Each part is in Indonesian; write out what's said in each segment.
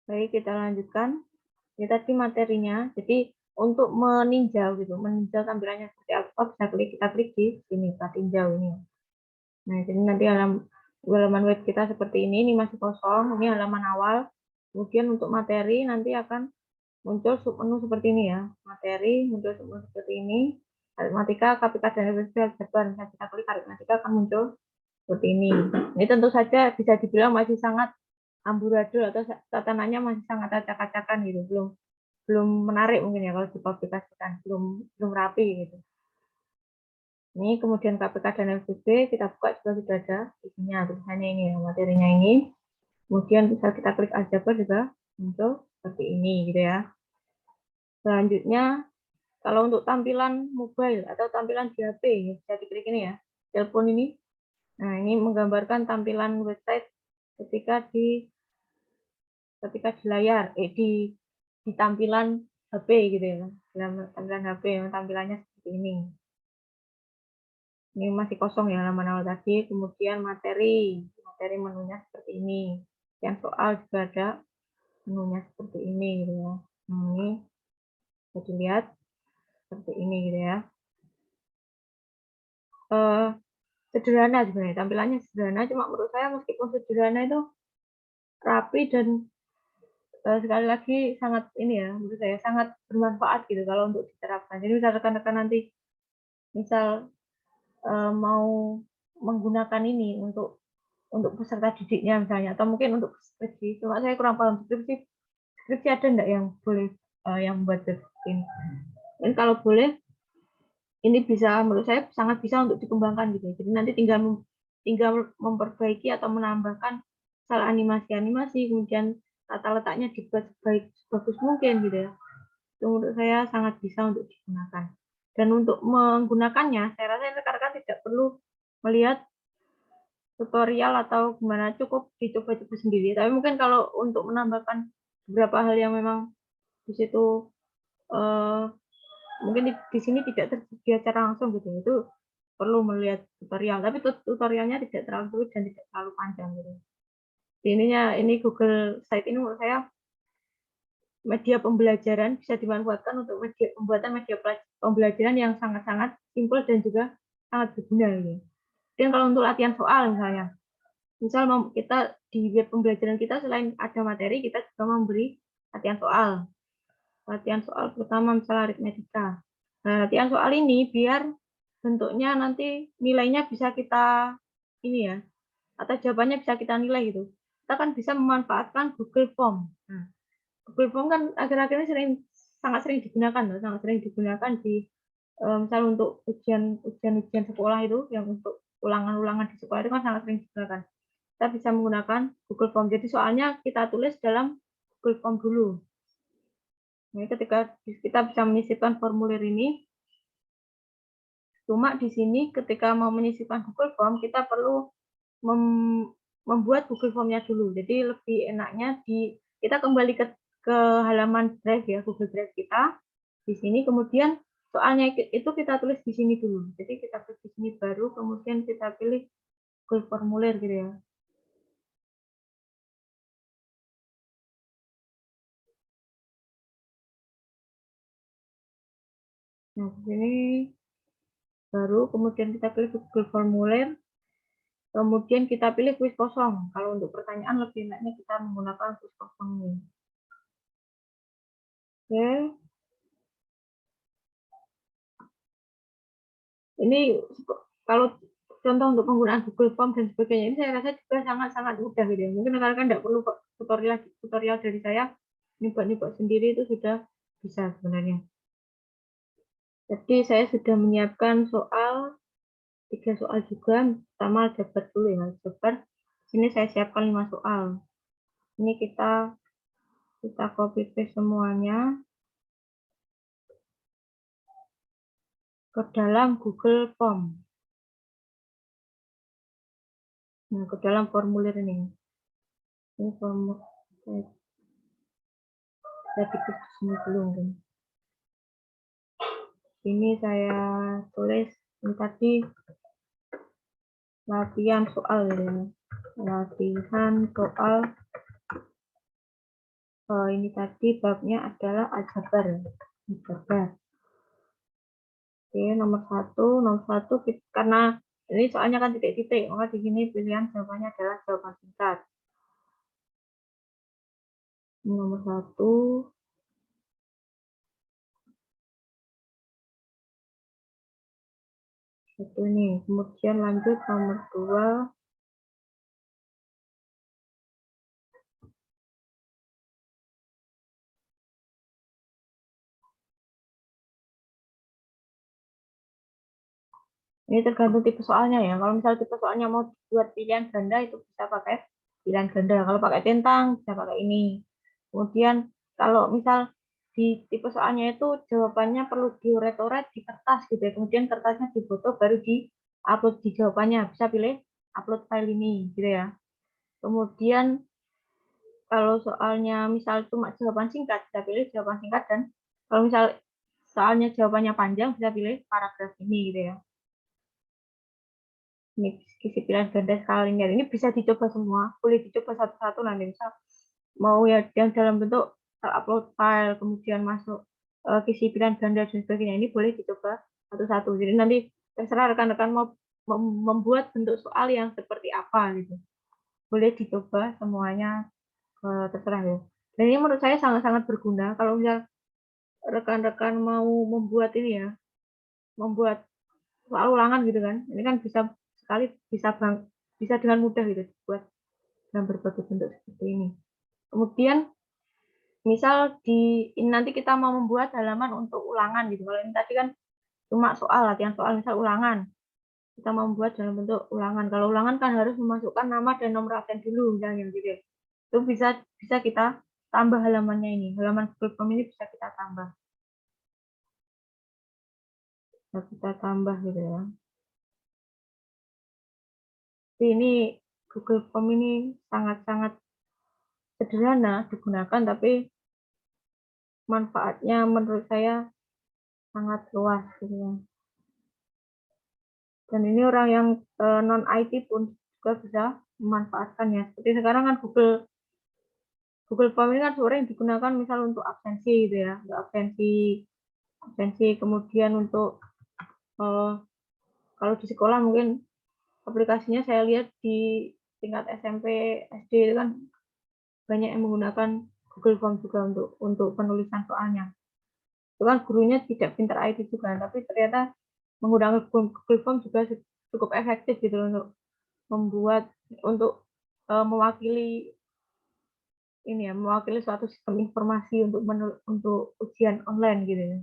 Baik, kita lanjutkan. Ini tadi materinya. Jadi untuk meninjau gitu, meninjau tampilannya seperti apa, bisa kita klik di sini, kita tinjau ini. Nah, jadi nanti halaman web kita seperti ini masih kosong, ini halaman awal. Kemudian untuk materi nanti akan muncul submenu seperti ini ya. Materi muncul submenu seperti ini. Aritmatika, KPK, dan aljabar. Bisa kita klik aritmatika akan muncul seperti ini. Ini tentu saja bisa dibilang masih sangat amburadul atau tatanannya masih sangat acak-acakan gitu, belum menarik mungkin ya kalau dipublikasikan, belum rapi gitu. Ini kemudian KPK dan FBB kita buka juga sudah ada isinya, tulisannya ini ya, materinya ini. Kemudian bisa kita klik aljabar juga muncul seperti ini gitu ya. Selanjutnya kalau untuk tampilan mobile atau tampilan di HP bisa diklik ini ya, telepon ini. Nah, ini menggambarkan tampilan website ketika di layar, di tampilan HP gitu ya, tampilan HP tampilannya seperti ini. Ini masih kosong ya halaman awal tadi. Kemudian materi menunya seperti ini. Yang soal juga ada menunya seperti ini gitu ya. Ini bisa dilihat seperti ini gitu ya. Sederhana sebenarnya, tampilannya sederhana, cuma menurut saya meskipun sederhana itu rapi dan sekali lagi sangat ini ya, menurut saya sangat bermanfaat gitu kalau untuk diterapkan. Jadi misal rekan-rekan nanti misal mau menggunakan ini untuk peserta didiknya misalnya, atau mungkin untuk skripsi, cuma saya kurang paham skripsi ada enggak yang boleh yang buat ini. Dan kalau boleh ini bisa, menurut saya sangat bisa untuk dikembangkan gitu. Jadi nanti tinggal memperbaiki atau menambahkan soal animasi, kemudian tata letaknya dibuat sebagus mungkin gitu ya. Itu menurut saya sangat bisa untuk digunakan. Dan untuk menggunakannya, saya rasa rekan-rekan tidak perlu melihat tutorial atau gimana, cukup dicoba-coba sendiri. Tapi mungkin kalau untuk menambahkan beberapa hal yang memang di situ mungkin di sini tidak tersedia secara langsung gitu, itu perlu melihat tutorial. Tapi tutorialnya tidak terlalu sulit dan tidak terlalu panjang gitu. Ini Google Site ini menurut saya media pembelajaran, bisa dimanfaatkan untuk pembuatan media pembelajaran yang sangat-sangat simpel dan juga sangat berguna gitu. Dan kalau untuk latihan soal misalnya, misal kita di web pembelajaran kita selain ada materi, kita juga memberi latihan soal. Latihan soal pertama misalnya aritmetika. Nah, latihan soal ini biar bentuknya nanti nilainya bisa kita ini ya, atau jawabannya bisa kita nilai gitu. Kita kan bisa memanfaatkan Google Form. Nah, Google Form kan akhir-akhir ini sangat sering digunakan loh, sangat sering digunakan di misal untuk ujian sekolah itu, yang untuk ulangan-ulangan di sekolah itu kan sangat sering digunakan. Kita bisa menggunakan Google Form. Jadi soalnya kita tulis dalam Google Form dulu. Nah, ketika kita bisa menyisipkan formulir ini, cuma di sini ketika mau menyisipkan Google Form, kita perlu membuat Google Form-nya dulu. Jadi lebih enaknya kita kembali ke halaman Drive ya, Google Drive kita. Di sini kemudian soalnya itu kita tulis di sini dulu. Jadi kita klik di sini baru, kemudian kita pilih Google Formulir gitu ya. Nah, di sini baru, kemudian kita pilih Google Formulir, kemudian kita pilih kuis kosong. Kalau untuk pertanyaan lebih enaknya kita menggunakan kuis kosong ini. Oke. Ini kalau contoh untuk penggunaan Google Form dan sebagainya, ini saya rasa juga sangat-sangat mudah gitu ya. Mungkin rekan-rekan tidak perlu tutorial dari saya, nyoba-nyoba sendiri itu sudah bisa sebenarnya. Jadi saya sudah menyiapkan 3 soal juga. Pertama aljabar dulu ya, aljabar. Sini saya siapkan 5 soal. Ini kita copy paste semuanya ke dalam Google Form. Nah, ke dalam formulir ini. Ini formulir saya bikin di sini dulu. Ini saya tulis ini tadi latihan soal ya. Latihan soal Ini tadi babnya adalah aljabar. Aljabar. Oke, nomor satu karena ini soalnya kan titik-titik, maka di sini pilihan jawabannya adalah jawaban singkat. Nomor satu, satu nih. Kemudian lanjut nomor dua. Ini tergantung tipe soalnya ya. Kalau misalnya tipe soalnya mau buat pilihan ganda itu bisa pakai pilihan ganda. Kalau pakai centang bisa pakai ini. Kemudian kalau misal di tipe soalnya itu jawabannya perlu dioret-oret di kertas gitu ya. Kemudian kertasnya difoto baru di upload di jawabannya. Bisa pilih upload file ini gitu ya. Kemudian kalau soalnya misal cuma jawaban singkat bisa pilih jawaban singkat, dan kalau misal soalnya jawabannya panjang bisa pilih paragraf ini gitu ya. Ini isi pilihan ganda skala linear ini bisa dicoba semua, boleh dicoba satu-satu nanti misal mau ya yang dalam bentuk upload file kemudian masuk isi pilihan ganda dan sebagainya, ini boleh dicoba satu-satu. Jadi nanti terserah rekan-rekan mau membuat bentuk soal yang seperti apa gitu, boleh dicoba semuanya, terserah ya. Dan ini menurut saya sangat-sangat berguna kalau misal rekan-rekan mau membuat ini ya, membuat soal ulangan gitu kan, ini kan bisa sekali bisa dengan mudah gitu buat dalam berbagai bentuk seperti ini. Kemudian misal nanti kita mau membuat halaman untuk ulangan gitu. Kalau ini tadi kan cuma soal, latihan soal, misal ulangan. Kita mau membuat dalam bentuk ulangan. Kalau ulangan kan harus memasukkan nama dan nomor absen dulu misalnya gitu ya. Itu bisa kita tambah halamannya ini. Halaman Google Form ini bisa kita tambah. Bisa kita tambah gitu ya. Ini Google Form ini sangat-sangat sederhana digunakan, tapi manfaatnya menurut saya sangat luas gitu ya. Dan ini orang yang non IT pun juga bisa memanfaatkannya. Seperti sekarang kan Google Form ini kan sering digunakan misal untuk absensi gitu ya, untuk absensi kemudian untuk kalau di sekolah mungkin aplikasinya saya lihat di tingkat SMP SD itu kan banyak yang menggunakan Google Form juga untuk penulisan soalnya. Itu kan gurunya tidak pintar IT juga, tapi ternyata menggunakan Google Form juga cukup efektif gitu untuk membuat untuk mewakili ini ya, mewakili suatu sistem informasi untuk ujian online gitu ya.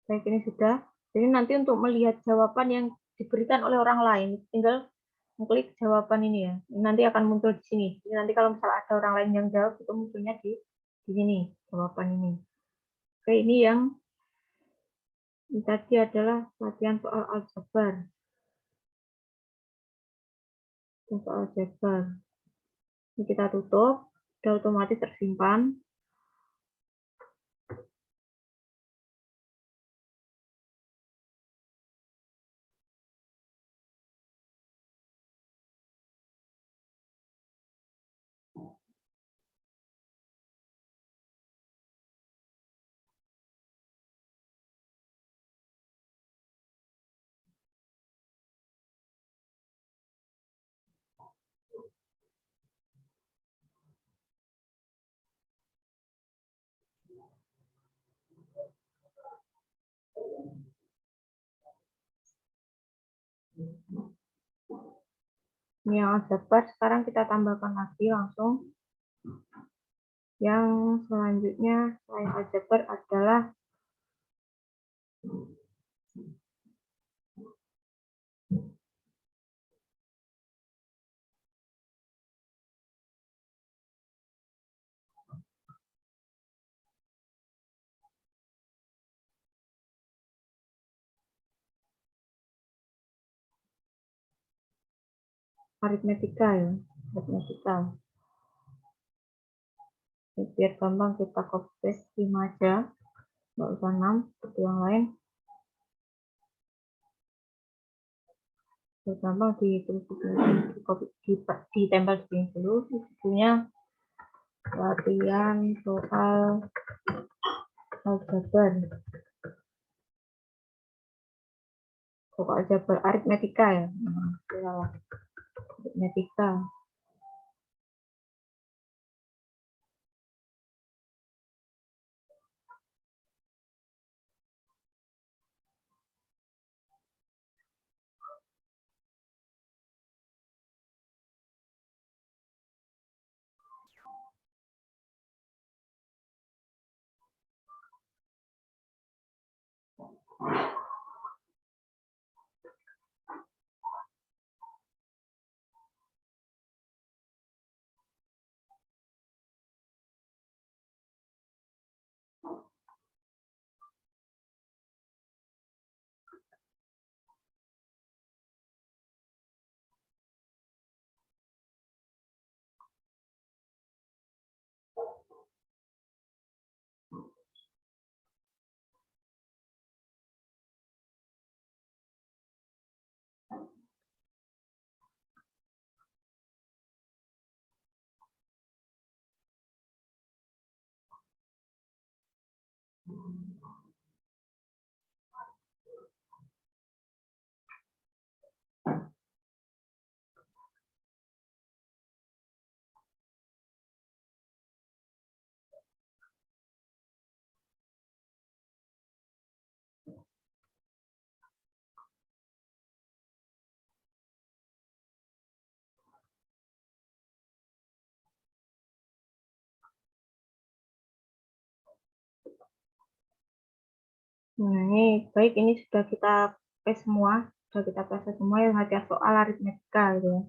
Baik, ini sudah. Jadi nanti untuk melihat jawaban yang diberikan oleh orang lain, tinggal klik jawaban ini ya. Nanti akan muncul di sini. Jadi nanti kalau misalnya ada orang lain yang jawab, itu munculnya di sini jawaban ini. Oke, ini yang tadi adalah latihan soal aljabar. Soal aljabar. Ini kita tutup, sudah otomatis tersimpan. Ini yang aljabar, sekarang kita tambahkan lagi langsung. Yang selanjutnya selain aljabar adalah aritmetika ya, aritmetika. Biar gampang kita copy paste 5 aja, nggak usah 6 seperti yang lain. Biar gampang ditempel di sini dulu bukunya. Latihan soal aljabar, soal aljabar aritmetika ya, aritmetika. Nah, ini baik, ini sudah kita paste semua, yang ada soal aritmetika gitu ya.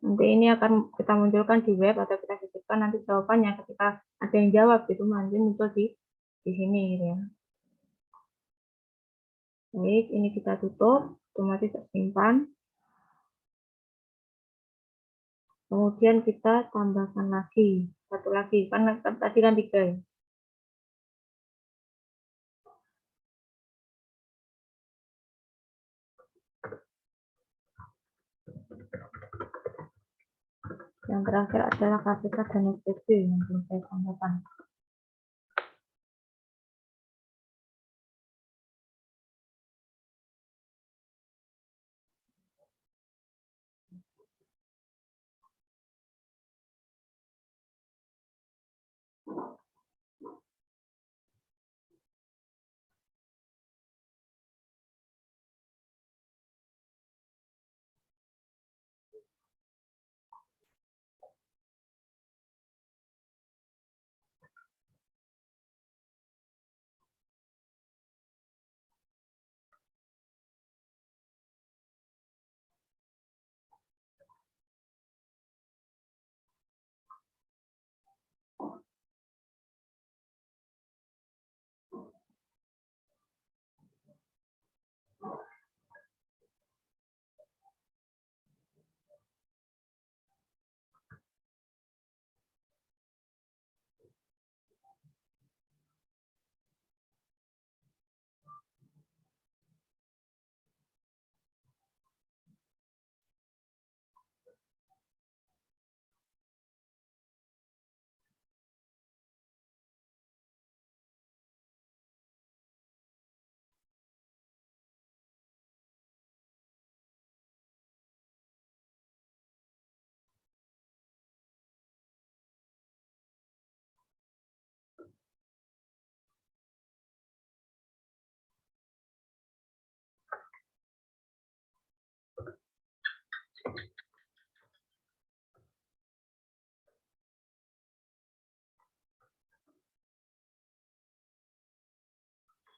Nanti ini akan kita munculkan di web atau kita sisipkan nanti jawabannya ketika ada yang jawab gitu, nanti muncul di sini gitu ya. Baik, ini kita tutup, otomatis tersimpan. Kemudian kita tambahkan lagi, satu lagi, kan tadi kan 3 ya. Yang terakhir adalah KPK dan SPB yang belum saya tambahkan.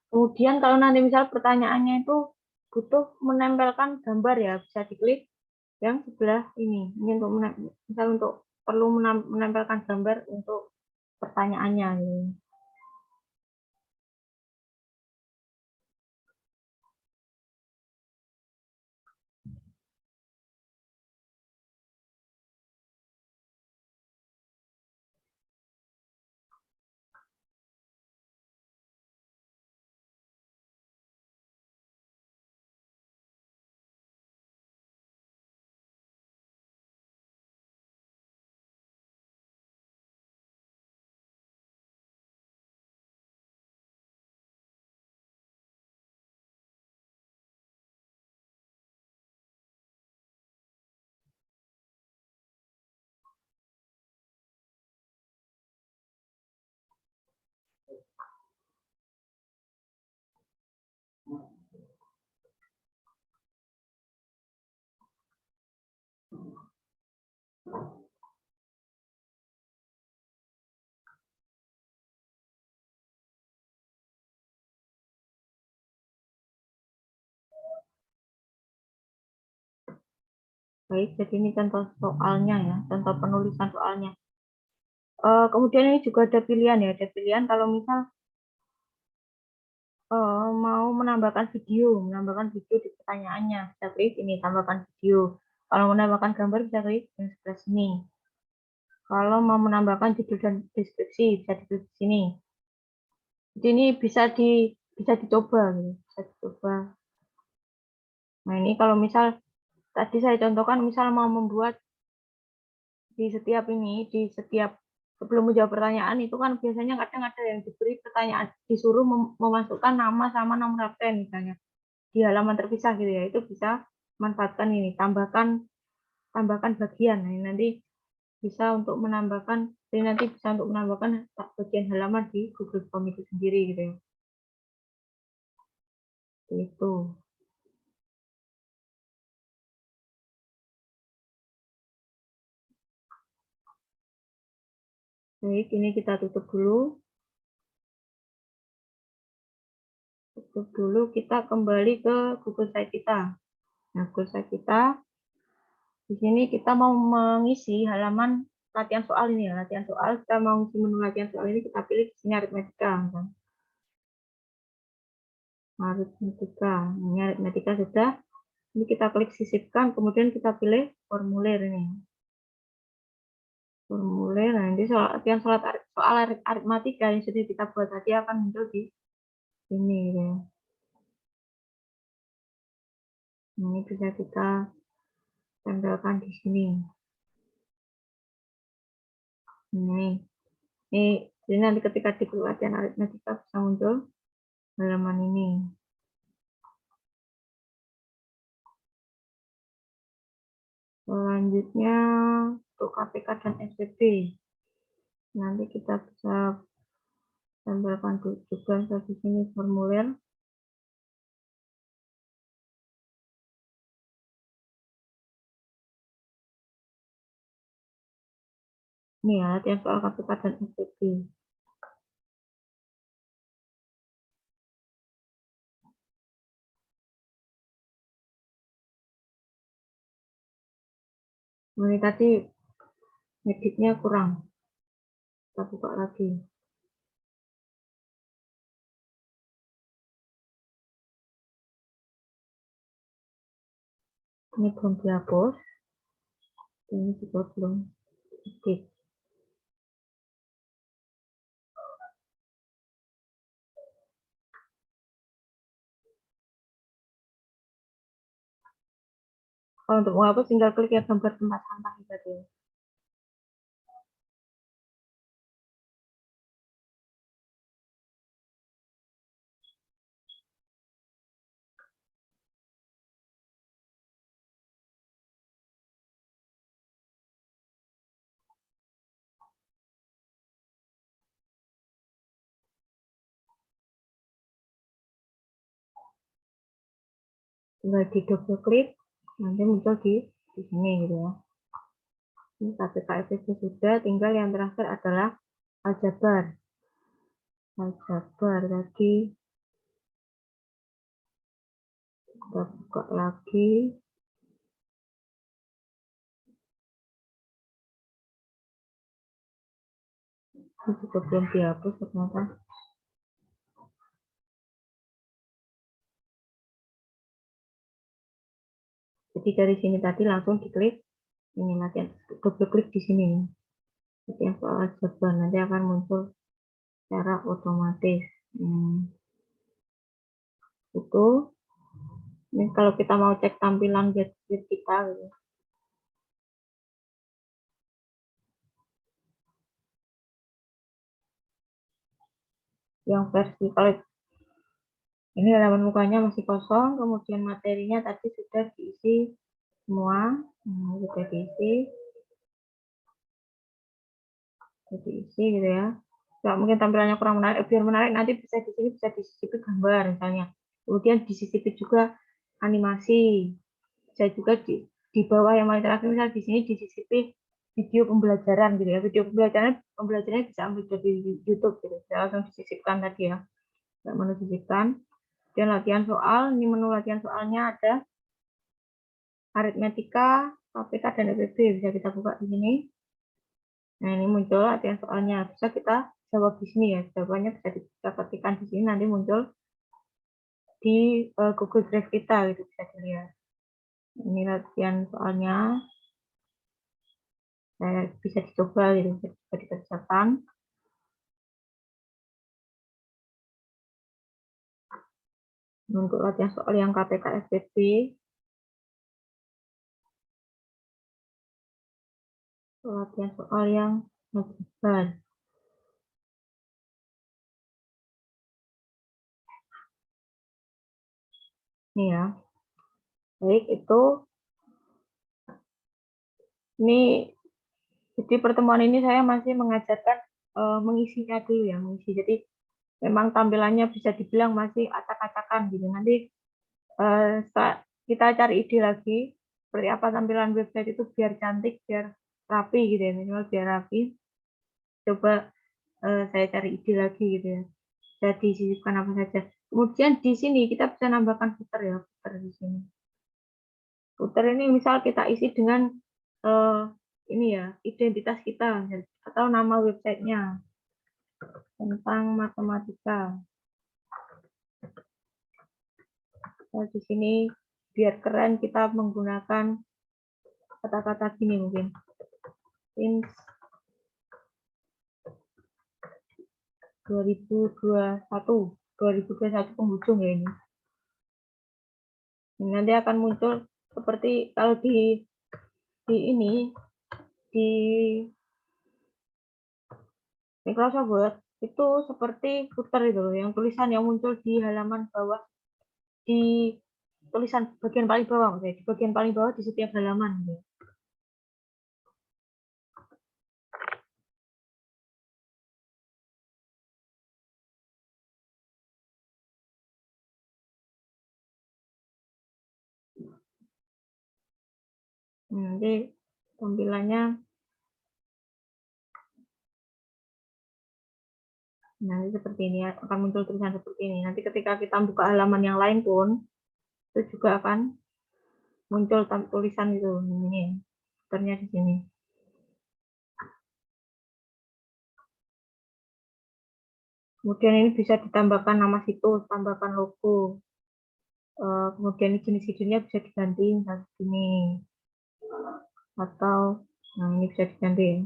Kemudian kalau nanti misal pertanyaannya itu butuh menempelkan gambar ya, bisa diklik yang sebelah ini. Ini untuk misal untuk perlu menempelkan gambar untuk pertanyaannya. Gitu. Baik, jadi ini contoh soalnya ya, contoh penulisan soalnya. Kemudian ini juga ada pilihan ya, ada pilihan kalau misal mau menambahkan video di pertanyaannya, bisa klik ini tambahkan video. Kalau menambahkan gambar bisa klik yang sebelah sini. Kalau mau menambahkan judul dan deskripsi bisa diklik di sini. Jadi ini bisa dicoba, gitu. Bisa dicoba. Nah ini kalau misal tadi saya contohkan, misal mau membuat di setiap sebelum menjawab pertanyaan itu kan biasanya kadang ada yang diberi pertanyaan, disuruh memasukkan nama sama nomor absen misalnya di halaman terpisah gitu ya, itu bisa manfaatkan ini, tambahkan bagian. Nah, ini nanti bisa untuk menambahkan, jadi nanti bisa untuk menambahkan bagian halaman di Google Form itu sendiri gitu ya. Itu. Baik, ini kita tutup dulu. Kita kembali ke Google Site kita. Nah, Google Site kita, di sini kita mau mengisi halaman latihan soal ini ya. Latihan soal, kita mau ngisi menu latihan soal ini, kita pilih di sini aritmetika. Aritmetika. Ini aritmetika sudah. Ini kita klik sisipkan, kemudian kita pilih formulir ini. Formulir, nah ini latihan soal aritmatika yang sudah kita buat tadi akan muncul di sini ya. Ini bisa kita tempelkan di sini. Jadi nanti ketika di latihan aritmetika bisa muncul halaman ini. Selanjutnya untuk KPK dan SPB. Nanti kita bisa tempelkan juga di sini formulir. Ini ya, latihan soal KPK dan SPB. Ini tadi editnya kurang. Kita buka lagi. Ini belum dihapus. Ini juga belum edit. Kalau untuk menghapus tinggal klik ya gambar tempat sampah tadi. Tinggal di double klik, nanti muncul di sini gitu ya. Ini KPK SPB sudah, tinggal yang terakhir adalah aljabar. Aljabar tadi Kita buka lagi. Ini juga belum dihapus ternyata. Jadi dari sini tadi langsung diklik ini latihan, double klik di sini. Latihan soal aljabar nanti akan muncul secara otomatis. Itu ini kalau kita mau cek tampilan web kita gitu. Yang versi kalau ini halaman mukanya masih kosong, kemudian materinya tadi sudah diisi semua. Sudah diisi gitu ya. Nggak mungkin tampilannya kurang menarik, biar menarik nanti bisa di sini bisa disisipi gambar misalnya. Kemudian disisipi juga animasi. Bisa juga di bawah yang paling terakhir misalnya di sini disisipi video pembelajaran gitu ya. Video pembelajarannya bisa ambil dari YouTube gitu. Bisa langsung disisipkan tadi ya. Menu sisipkan. Dan latihan soal, ini menu latihan soalnya ada aritmetika, KPK, dan EPB. Bisa kita buka di sini. Nah, ini muncul latihan soalnya. Bisa kita jawab di sini ya. Jawabannya bisa kita ketikkan di sini, nanti muncul di Google Drive kita gitu, bisa dilihat. Ini latihan soalnya. Nah, bisa dicoba gitu, bisa dikerjakan. Untuk latihan soal yang KPK SPB, latihan soal yang aljabar. Ini ya. Baik, itu ini jadi pertemuan ini saya masih mengajarkan mengisinya dulu ya, mengisi. Jadi memang tampilannya bisa dibilang masih acak-acakan gitu. Nanti kita cari ide lagi seperti apa tampilan website itu biar cantik, biar rapi gitu ya, minimal biar rapi. Coba saya cari ide lagi gitu ya. Jadi sisipkan apa saja. Kemudian di sini kita bisa nambahkan footer ya, footer di sini. Footer ini misal kita isi dengan ini ya, identitas kita atau nama websitenya tentang matematika. Nah, di sini biar keren kita menggunakan kata-kata gini mungkin. Since 2021 penghujung ya ini. Nanti akan muncul seperti kalau di ini di Microsoft Word itu seperti footer itu loh, yang tulisan yang muncul di halaman bawah, di tulisan bagian paling bawah, di bagian paling bawah di setiap halaman gitu. Nanti tampilannya nanti seperti ini ya, akan muncul tulisan seperti ini. Nanti ketika kita buka halaman yang lain pun itu juga akan muncul tulisan itu ini ternyata di sini. Kemudian ini bisa ditambahkan nama situs, tambahkan logo. Kemudian jenis-jenisnya bisa diganti seperti ini. Atau nah ini bisa diganti.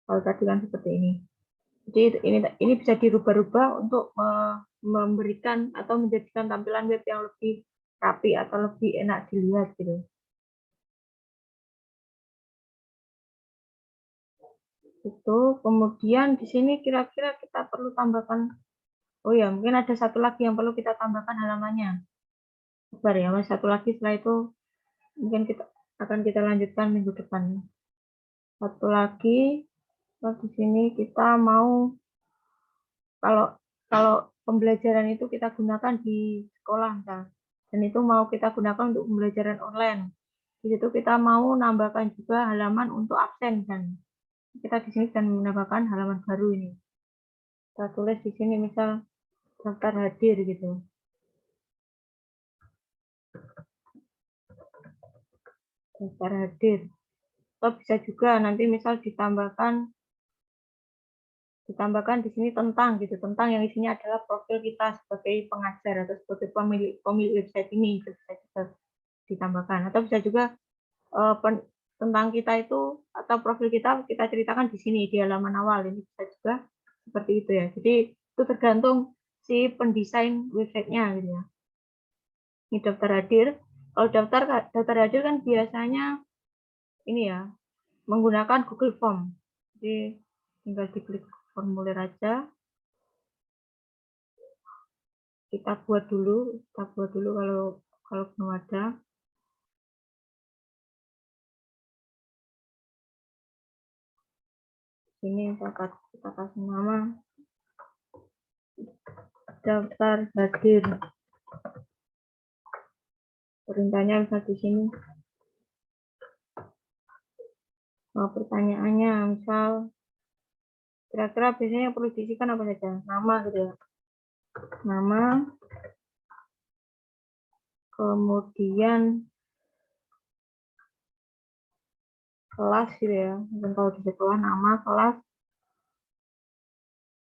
Kalau tadi kan seperti ini. Jadi ini bisa dirubah-rubah untuk memberikan atau menjadikan tampilan web yang lebih rapi atau lebih enak dilihat gitu. Itu kemudian di sini kira-kira kita perlu tambahkan, oh ya mungkin ada satu lagi yang perlu kita tambahkan halamannya. Sabar ya, mas satu lagi setelah itu mungkin kita lanjutkan minggu depan. Satu lagi, di sini kita mau kalau kalau pembelajaran itu kita gunakan di sekolah, dan itu mau kita gunakan untuk pembelajaran online. Di situ kita mau nambahkan juga halaman untuk absen, dan kita di sini dan menambahkan halaman baru ini. Kita tulis di sini misal daftar hadir gitu. Daftar hadir. Atau bisa juga nanti misal ditambahkan di sini tentang gitu, tentang yang isinya adalah profil kita sebagai pengajar atau sebagai pemilik website ini, bisa juga ditambahkan. Atau bisa juga tentang kita itu atau profil kita ceritakan di sini di halaman awal, ini bisa juga seperti itu ya. Jadi itu tergantung si pendesain websitenya gitu ya. Ini daftar hadir. Kalau daftar hadir kan biasanya ini ya, menggunakan Google Form. Jadi tinggal diklik formulir aja. Kita buat dulu kalau belum ada. Ini kita kasih nama daftar hadir. Perintahnya bisa di sini. Pertanyaannya misal kira-kira biasanya yang perlu diisikan apa saja? Nama gitu ya. Nama, kemudian kelas gitu ya. Mungkin kalau di sekolah nama, kelas,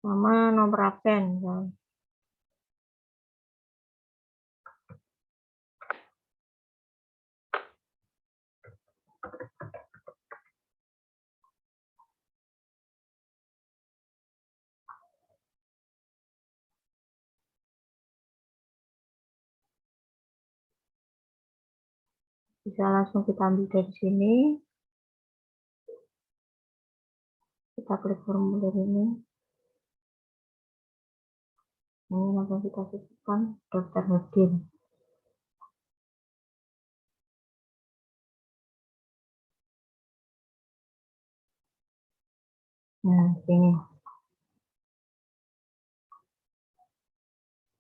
sama nomor absen. Misalnya. Bisa langsung kita ambil dari sini. Kita klik formulir ini. Ini langsung kita sisipkan daftar hadir. Nah, sini.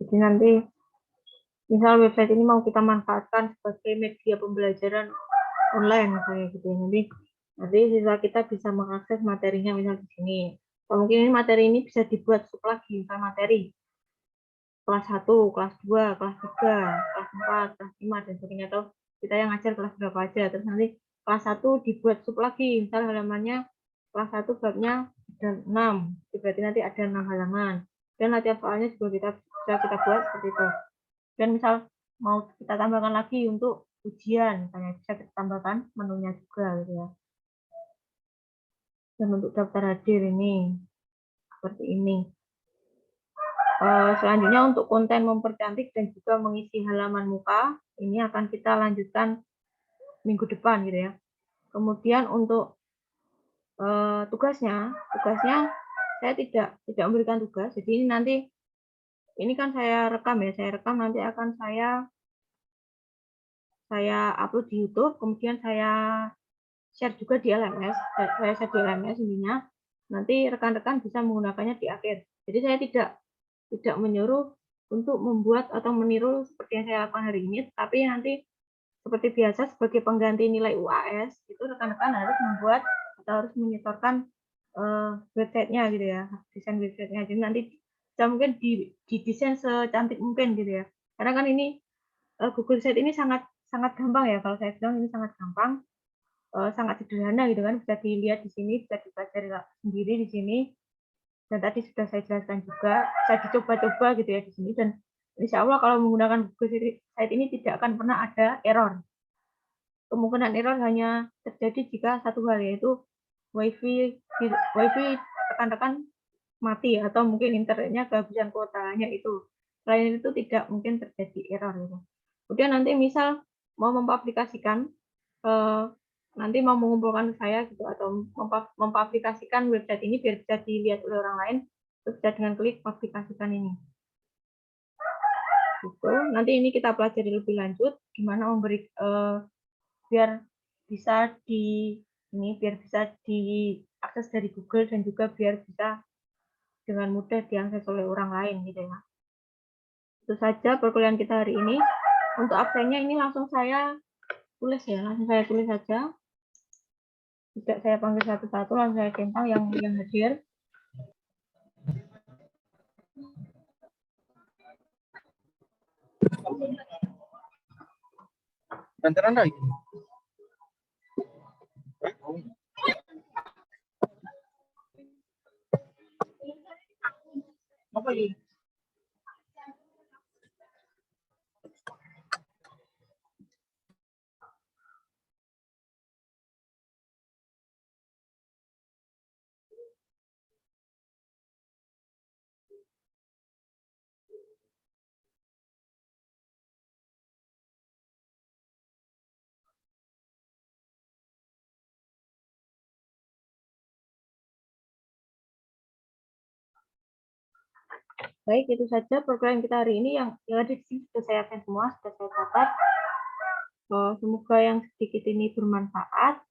Jadi nanti misal website ini mau kita manfaatkan sebagai media pembelajaran online kayak gitu ya. Nanti siswa kita bisa mengakses materinya misal di sini. Atau mungkin ini materi ini bisa dibuat sub lagi, misal materi kelas 1, kelas 2, kelas 3, kelas 4, kelas 5 dan sebagainya, atau kita yang ngajar kelas berapa aja. Terus nanti kelas 1 dibuat sub lagi, misal halamannya kelas 1 babnya ada 6, berarti nanti ada 6 halaman. Dan latihan soalnya juga bisa kita buat seperti itu. Dan misal mau kita tambahkan lagi untuk ujian, misalnya bisa kita tambahkan menunya juga gitu ya. Dan untuk daftar hadir ini seperti ini. Selanjutnya untuk konten mempercantik dan juga mengisi halaman muka, ini akan kita lanjutkan minggu depan gitu ya. Kemudian untuk tugasnya saya tidak memberikan tugas. Jadi ini nanti ini kan saya rekam ya, nanti akan saya upload di YouTube, kemudian saya share juga di LMS. Saya share di LMS intinya. Nanti rekan-rekan bisa menggunakannya di akhir. Jadi saya tidak menyuruh untuk membuat atau meniru seperti yang saya lakukan hari ini, tapi nanti seperti biasa sebagai pengganti nilai UAS itu rekan-rekan harus membuat atau harus menyetorkan websitenya gitu ya, desain websitenya. Jadi nanti bisa mungkin didesain secantik mungkin gitu ya. Karena kan ini Google Site ini sangat gampang ya, kalau saya bilang ini sangat gampang, sangat sederhana gitu kan, bisa dilihat di sini, bisa dipelajari sendiri di sini. Dan tadi sudah saya jelaskan juga, bisa dicoba-coba gitu ya di sini, dan insya Allah kalau menggunakan Google Site ini tidak akan pernah ada error. Kemungkinan error hanya terjadi jika satu hal, yaitu WiFi rekan-rekan mati atau mungkin internetnya kehabisan kuotanya itu. Selain itu tidak mungkin terjadi error gitu. Kemudian nanti misal mau mempublikasikan, nanti mau mengumpulkan saya gitu atau mempublikasikan website ini biar bisa dilihat oleh orang lain, itu bisa dengan klik publikasikan ini. Gitu. Nanti ini kita pelajari lebih lanjut gimana memberi biar bisa diakses dari Google dan juga biar bisa dengan mudah diakses oleh orang lain gitu ya. Itu saja perkuliahan kita hari ini. Untuk absennya ini langsung saya tulis ya, langsung saya tulis saja. Tidak saya panggil satu-satu, langsung saya centang yang hadir. Bantaran lagi. Apa ini? Baik, itu saja program kita hari ini yang ada di sini sudah saya akan semua, sudah saya catat. Semoga yang sedikit ini bermanfaat.